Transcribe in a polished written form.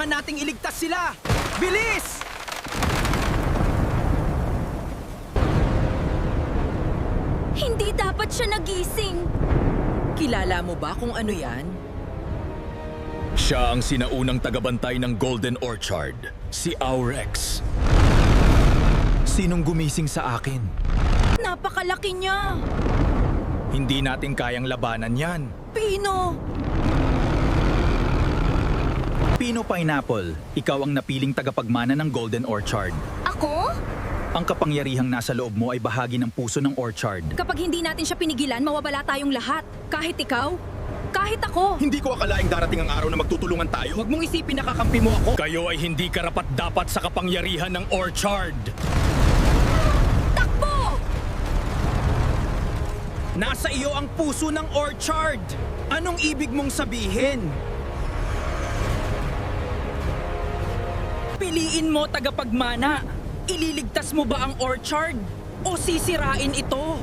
Kailangan nating iligtas sila! Bilis! Hindi dapat siya nagising. Kilala mo ba kung ano yan? Siya ang sinaunang tagabantay ng Golden Orchard, si Aurex. Sinong gumising sa akin? Napakalaki niya. Hindi natin kayang labanan yan. Pino! Pino Pineapple, ikaw ang napiling tagapagmana ng Golden Orchard. Ako? Ang kapangyarihang nasa loob mo ay bahagi ng puso ng Orchard. Kapag hindi natin siya pinigilan, mawawala tayong lahat. Kahit ikaw, kahit ako. Hindi ko akalaing darating ang araw na magtutulungan tayo. Huwag mong isipin na kakampi mo ako. Kayo ay hindi karapat-dapat sa kapangyarihan ng Orchard. Takbo! Nasa iyo ang puso ng Orchard. Anong ibig mong sabihin? Piliin mo tagapagmana. Ililigtas mo ba ang Orchard? O sisirain ito?